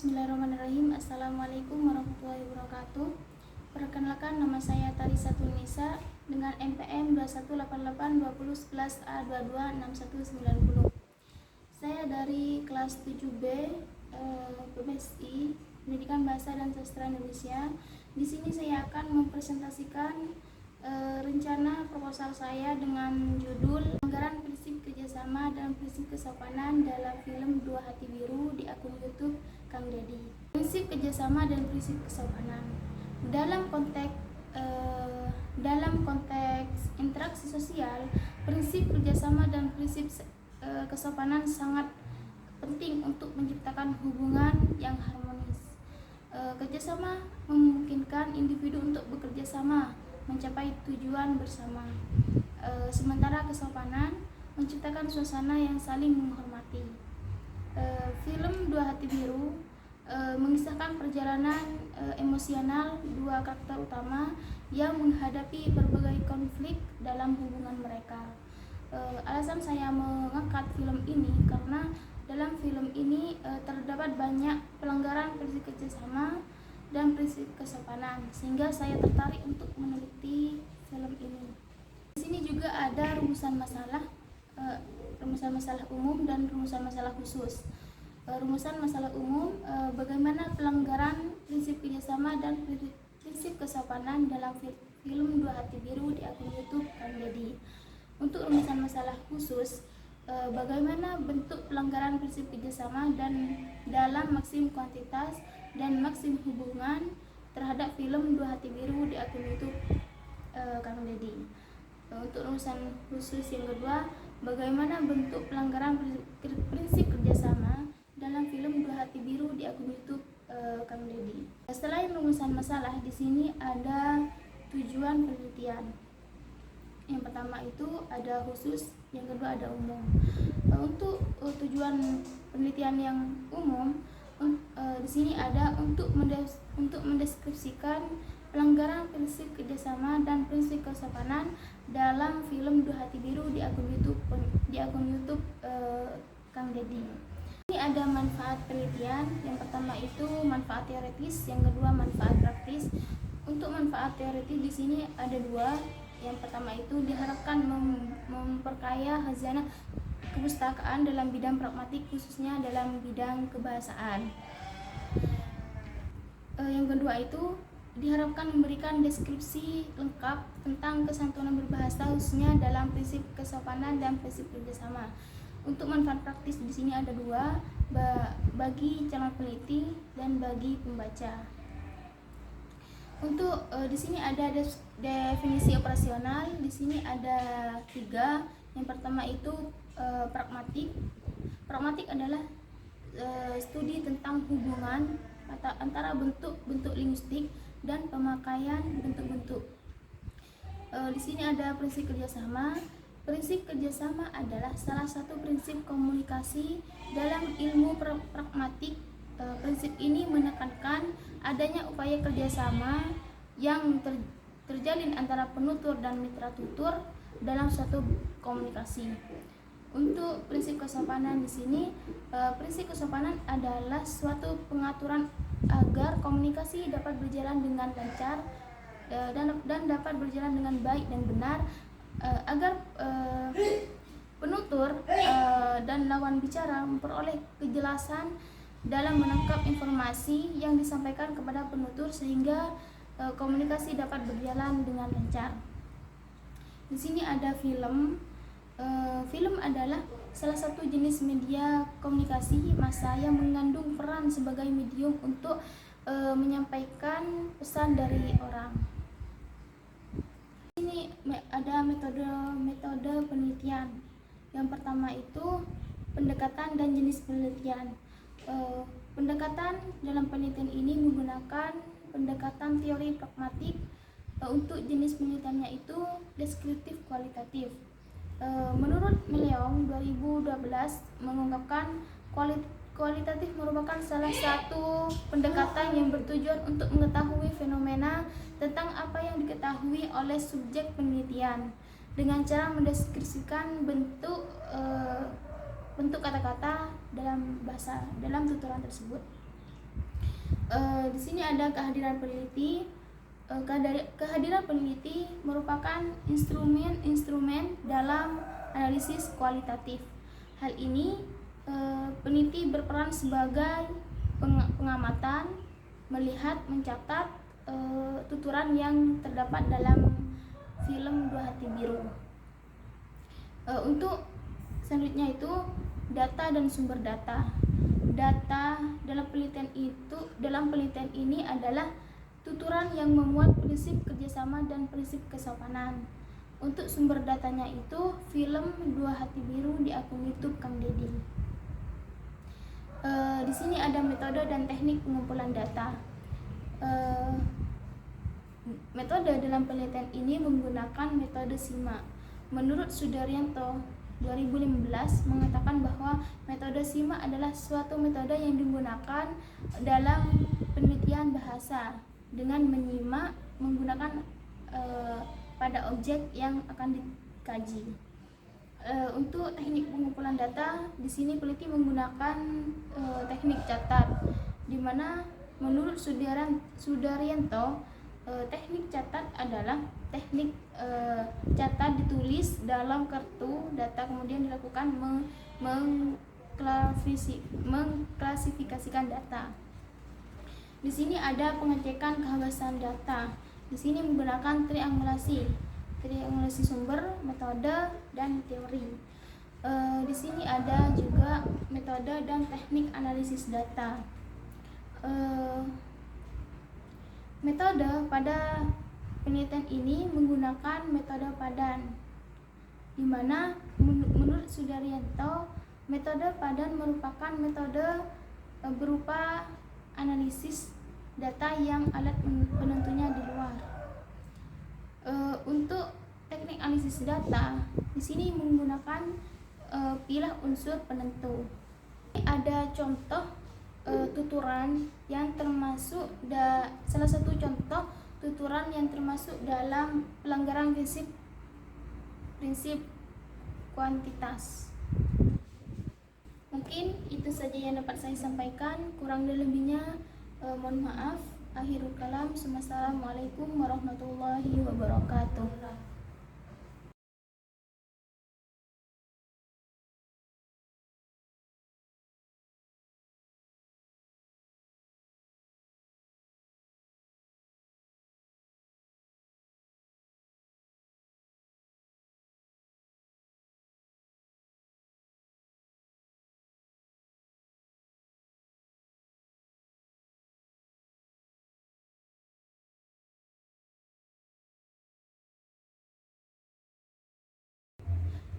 Bismillahirrahmanirrahim. Assalamualaikum warahmatullahi wabarakatuh. Perkenalkan, nama saya Tarisa Tunisa dengan NPM 21882011A226190. Saya dari kelas 7B PBSI Pendidikan Bahasa dan Sastra Indonesia. Di sini saya akan mempresentasikan rencana proposal saya dengan judul Pelanggaran Prinsip Kerjasama dan Prinsip Kesopanan dalam Film Dua Hati Biru di akun YouTube Kang Dedi. Prinsip kerjasama dan prinsip kesopanan dalam konteks interaksi sosial, prinsip kerjasama dan prinsip kesopanan sangat penting untuk menciptakan hubungan yang harmonis. Kerjasama memungkinkan individu untuk bekerja sama mencapai tujuan bersama, sementara kesopanan menciptakan suasana yang saling menghormati. Film Dua Hati Biru mengisahkan perjalanan emosional dua karakter utama yang menghadapi berbagai konflik dalam hubungan mereka. Alasan saya mengangkat film ini karena dalam film ini terdapat banyak pelanggaran prinsip kerjasama dan prinsip kesopanan, sehingga saya tertarik untuk meneliti film ini. Di sini juga ada rumusan masalah umum dan rumusan masalah khusus. Rumusan masalah umum, bagaimana pelanggaran prinsip kerjasama dan prinsip kesopanan dalam film Dua Hati Biru di akun YouTube Kang Dedi. Untuk rumusan masalah khusus, bagaimana bentuk pelanggaran prinsip kerjasama dan dalam maksim kuantitas dan maksim hubungan terhadap film Dua Hati Biru di akun YouTube Kang Dedi. Untuk rumusan khusus yang kedua, bagaimana bentuk pelanggaran prinsip kerjasama dalam film Dua Hati Biru di akun YouTube Kang Dedi. Selain rumusan masalah, di sini ada tujuan penelitian. Yang pertama itu ada khusus, yang kedua ada umum. Untuk tujuan penelitian yang umum, di sini ada untuk mendeskripsikan pelanggaran prinsip kerjasama dan prinsip kesopanan dalam film Dua Hati Biru di akun YouTube Kang Dedi. Ini ada manfaat penelitian. Yang pertama itu manfaat teoritis, yang kedua manfaat praktis. Untuk manfaat teoritis di sini ada dua. Yang pertama itu diharapkan memperkaya khazanah kepustakaan dalam bidang pragmatik, khususnya dalam bidang kebahasaan. Yang kedua itu diharapkan memberikan deskripsi lengkap tentang kesantunan berbahasa, khususnya dalam prinsip kesopanan dan prinsip kerjasama. Untuk manfaat praktis di sini ada dua, bagi calon peneliti dan bagi pembaca. Untuk di sini ada definisi operasional. Di sini ada tiga. Yang pertama itu pragmatik. Pragmatik adalah studi tentang hubungan antara bentuk-bentuk linguistik dan pemakaian bentuk-bentuk. Di sini ada prinsip kerjasama. Prinsip kerjasama adalah salah satu prinsip komunikasi dalam ilmu pragmatik. Prinsip ini menekankan adanya upaya kerjasama yang terjalin antara penutur dan mitra tutur dalam suatu komunikasi. Untuk prinsip kesopanan di sini, prinsip kesopanan adalah suatu pengaturan agar komunikasi dapat berjalan dengan lancar dan dapat berjalan dengan baik dan benar, agar penutur dan lawan bicara memperoleh kejelasan dalam menangkap informasi yang disampaikan kepada penutur, sehingga komunikasi dapat berjalan dengan lancar. Di sini ada film. Film adalah salah satu jenis media komunikasi massa yang mengandung peran sebagai medium untuk menyampaikan pesan dari orang. Ini ada metode penelitian. Yang pertama itu pendekatan dan jenis penelitian. Pendekatan dalam penelitian ini menggunakan pendekatan teori pragmatik. Untuk jenis penelitiannya itu deskriptif kualitatif. Menurut Meleong 2012 mengungkapkan kualitatif merupakan salah satu pendekatan yang bertujuan untuk mengetahui fenomena tentang apa yang diketahui oleh subjek penelitian dengan cara mendeskripsikan bentuk kata-kata dalam tuturan tersebut. Di sini ada kehadiran peneliti. Kehadiran peneliti merupakan instrumen dalam analisis kualitatif. Hal ini peneliti berperan sebagai pengamatan, melihat, mencatat tuturan yang terdapat dalam film Dua Hati Biru. Untuk selanjutnya itu data dan sumber data. Data dalam penelitian ini adalah tuturan yang memuat prinsip kerjasama dan prinsip kesopanan. Untuk sumber datanya itu film Dua Hati Biru di akun YouTube Kang Deddy. Di sini ada metode dan teknik pengumpulan data. Metode dalam penelitian ini menggunakan metode SIMA. Menurut Sudaryanto 2015 mengatakan bahwa metode SIMA adalah suatu metode yang digunakan dalam penelitian bahasa dengan menyimak menggunakan pada objek yang akan dikaji. Untuk teknik pengumpulan data, di sini peneliti menggunakan teknik catat, di mana menurut Sudaryanto teknik catat adalah teknik catat ditulis dalam kartu data kemudian dilakukan mengklasifikasikan data. Di sini ada pengecekan kehabasan data. Di sini menggunakan triangulasi sumber, metode, dan teori. Di sini ada juga metode dan teknik analisis data. Metode pada penelitian ini menggunakan metode padan, di mana menurut Sudaryanto metode padan merupakan metode berupa analisis data yang alat penentunya di luar. Untuk teknik analisis data, di sini menggunakan pilah unsur penentu. Ada contoh tuturan yang termasuk salah satu contoh tuturan yang termasuk dalam pelanggaran prinsip kuantitas. Mungkin itu saja yang dapat saya sampaikan, kurang dan lebihnya mohon maaf. Akhirul kalam, Assalamualaikum warahmatullahi wabarakatuh.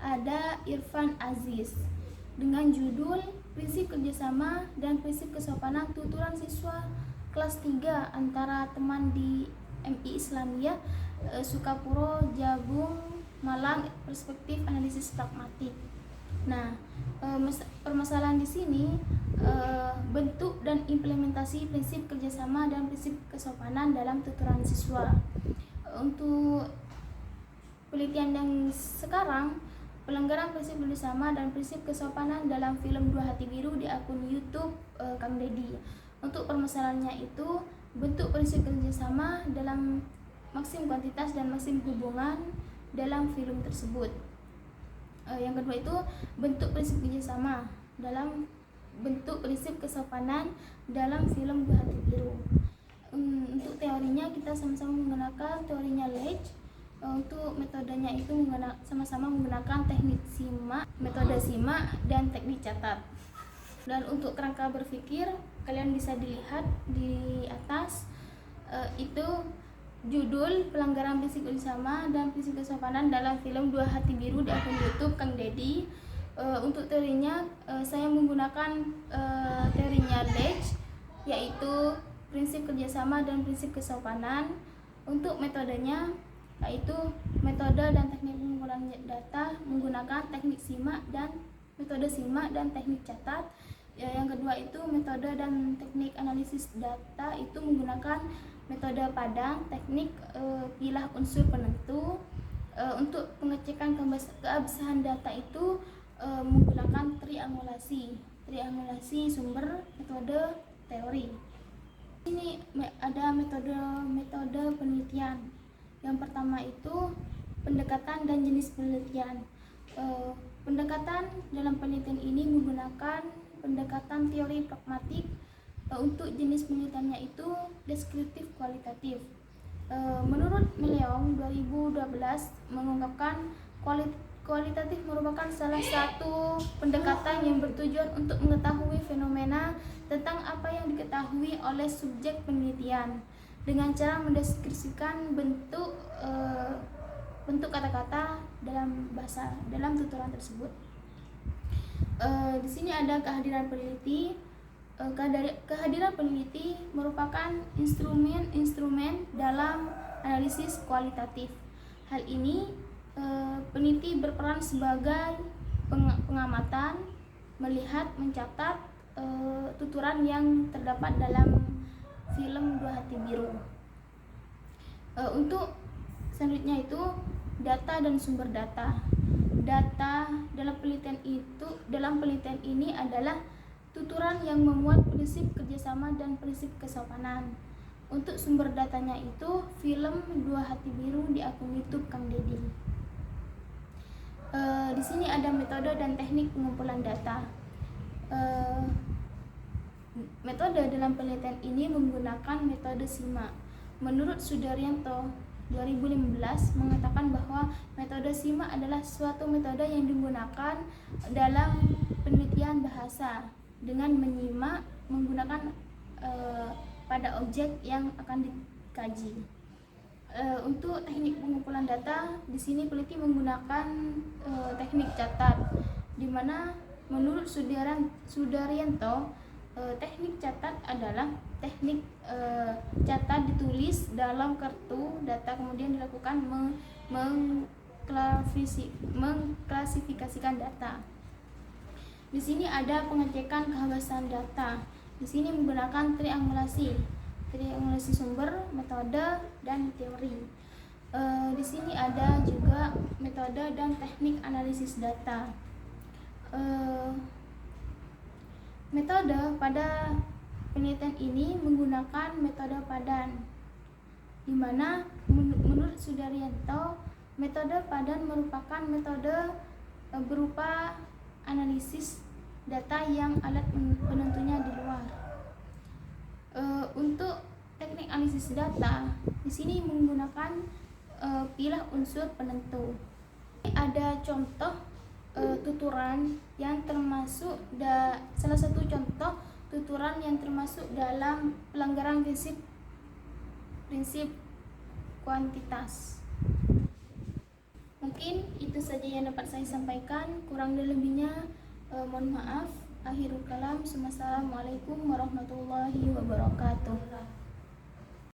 Ada Irfan Aziz dengan judul Prinsip Kerjasama dan Prinsip Kesopanan Tuturan Siswa kelas 3 antara teman di MI Islamiyah Sukapuro, Jabung, Malang, perspektif analisis pragmatik. Nah, permasalahan di sini bentuk dan implementasi prinsip kerjasama dan prinsip kesopanan dalam tuturan siswa. Untuk penelitian yang sekarang, pelanggaran prinsip kerjasama dan prinsip kesopanan dalam film Dua Hati Biru di akun YouTube Kang Deddy. Untuk permasalahannya itu bentuk prinsip kerjasama dalam maksim kuantitas dan maksim hubungan dalam film tersebut. Yang kedua itu bentuk prinsip kerjasama dalam bentuk prinsip kesopanan dalam film Dua Hati Biru. Untuk teorinya kita sama-sama menggunakan teorinya Leach. Untuk metodenya itu sama-sama menggunakan teknik SIMA, metode SIMA dan teknik catat. Dan untuk kerangka berpikir, kalian bisa dilihat di atas, itu judul pelanggaran prinsip kerjasama dan prinsip kesopanan dalam film Dua Hati Biru di akun YouTube Kang Deddy. Untuk teorinya, saya menggunakan teorinya Leach, yaitu prinsip kerjasama dan prinsip kesopanan. Untuk metodenya, yaitu metode dan teknik pengumpulan data menggunakan teknik SIMA dan metode SIMA dan teknik catat. Yang kedua itu metode dan teknik analisis data itu menggunakan metode padang, teknik pilah unsur penentu. Untuk pengecekan keabsahan data itu menggunakan triangulasi sumber, metode, teori. ada metode penelitian. Yang pertama itu pendekatan dan jenis penelitian. Pendekatan dalam penelitian ini menggunakan pendekatan teori pragmatik. Untuk jenis penelitiannya itu deskriptif kualitatif. Menurut Meleong 2012 mengungkapkan kualitatif merupakan salah satu pendekatan yang bertujuan untuk mengetahui fenomena tentang apa yang diketahui oleh subjek penelitian dengan cara mendeskripsikan bentuk kata-kata dalam tuturan tersebut. Di sini ada kehadiran peneliti. Kehadiran peneliti merupakan instrumen dalam analisis kualitatif. Hal ini peneliti berperan sebagai pengamatan, melihat, mencatat tuturan yang terdapat dalam film Dua Hati Biru. Untuk selanjutnya itu data dan sumber data. Data dalam penelitian ini adalah tuturan yang memuat prinsip kerjasama dan prinsip kesopanan. Untuk sumber datanya itu film Dua Hati Biru di akun YouTube Kang Deddy. Di sini ada metode dan teknik pengumpulan data. Metode dalam penelitian ini menggunakan metode SIMA. Menurut Sudaryanto 2015 mengatakan bahwa metode SIMA adalah suatu metode yang digunakan dalam penelitian bahasa dengan menyimak menggunakan pada objek yang akan dikaji. Untuk teknik pengumpulan data, di sini peneliti menggunakan teknik catat, di mana menurut Sudaryanto teknik catat adalah teknik catat ditulis dalam kartu data kemudian dilakukan mengklasifikasikan data. Di sini ada pengecekan kehabasan data. Di sini menggunakan triangulasi sumber, metode, dan teori. Di sini ada juga metode dan teknik analisis data. Metode pada penelitian ini menggunakan metode padan, di mana menurut Sudaryanto metode padan merupakan metode berupa analisis data yang alat penentunya di luar. Untuk teknik analisis data, di sini menggunakan pilah unsur penentu. Ada contoh tuturan yang termasuk salah satu contoh tuturan yang termasuk dalam pelanggaran prinsip kuantitas. Mungkin itu saja yang dapat saya sampaikan, kurang dan lebihnya mohon maaf. Akhirul kalam, Assalamualaikum warahmatullahi wabarakatuh.